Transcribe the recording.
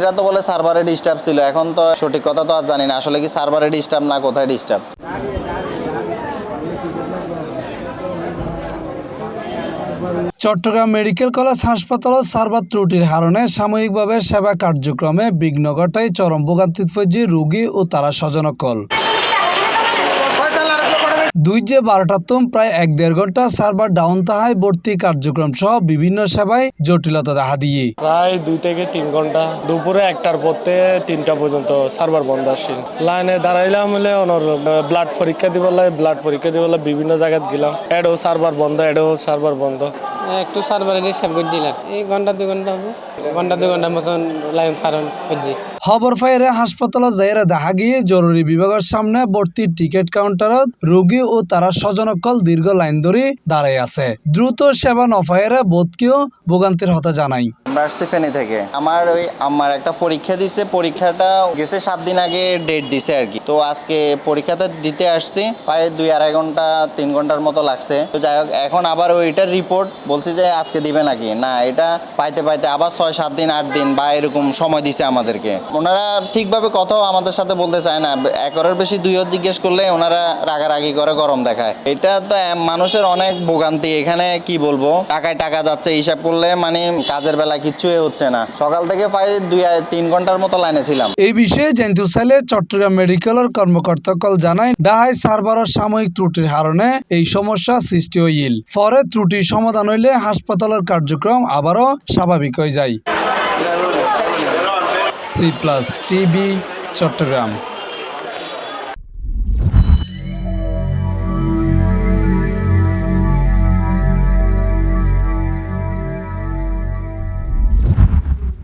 এরা তো বলে সার্ভারে ডিস্টার্ব ছিল, এখন তো সঠিক কথা তো আর জানি না আসলে কি সার্ভারে ডিস্টার্ব না কোথায় ডিস্টার্ব। চট্টগ্রাম মেডিকেল কলেজ হাসপাতালত সার্ভার ত্রুটির কারণে সাময়িকভাবে সেবা কার্যক্রমে বিঘ্ন ঘটায় চরম ভোগান্তিত ফৈজি রোগী ও তারা স্বজনকল। 2-12টার প্রায় 1-1.5 ঘন্টা সার্ভার ডাউন তাহায় ভর্তি কার্যক্রম সহ বিভিন্ন সেবায় জটিলতা দেখা দিয়ে প্রায় 2 থেকে 3 ঘন্টা দুপুরে 1টার পর থেকে 3টা পর্যন্ত সার্ভার বন্ধ আসছিল। লাইনে দাঁড়াইলাম হলে অনর ব্লাড পরীক্ষা দিবলে বিভিন্ন জায়গায় গেলাম, এডও সার্ভার বন্ধ। একটু সার্ভারে ডিস্টার্ব করে দিলাম, এই ঘন্টা 2 ঘন্টা হবে, ঘন্টা 2 ঘন্টার মতন লাইন কারণ খুঁজি। খবর পাইরে হাসপাতালত যাইরা দেখা গিয়ে জরুরি বিভাগের সামনে ভর্তি টিকিট কাউন্টারত রোগী ও তারা স্বজনকল দীর্ঘ লাইন ধরে দাঁড়াই আছে। দ্রুত সেবা নপাইরে বোধকেও ভোগান্তির হতা জানাই। আমরা আসছি ফেনী থেকে, আমার একটা পরীক্ষা দিছে, পরীক্ষাটা গেছে 7 দিন আগে ডেট দিছে আর কি। তো আজকে পরীক্ষাটা দিতে আসছি, প্রায় 2-2.5 ঘন্টা 3 ঘন্টার মতো লাগছে। তো যাই হোক, এখন আবার ওইটার রিপোর্ট বলছি যে আজকে দিবে নাকি না, এটা পাইতে আবার 6-7 দিন 8 দিন বা এরকম সময় দিছে আমাদেরকে। ওনারা ঠিকভাবে কথাও আমাদের সাথে বলতে চায় না, একরের বেশি দুইও জিজ্ঞেস করলে ওনারা রাগারাগি করে গরম দেখায়। এটা তো মানুষের অনেক ভোগান্তি, এখানে কি বলবো, টাকা যাচ্ছে হিসাব করলে মানে কাজের বেলা কিচ্ছুই হচ্ছে না। সকাল থেকে প্রায় 2-3 ঘন্টার মতো লাইনে ছিলাম। এই বিষয়ে জানতে চাইলে চট্টগ্রাম মেডিকেলের কর্মকর্তাকল জানায় ডাহাই সার্ভারের সাময়িক ত্রুটির কারণে এই সমস্যা সৃষ্টি হইল। পরে ত্রুটির সমাধান হইলে হাসপাতালের কার্যক্রম আবারও স্বাভাবিক হয়ে যায়। C+ TV Chittagong.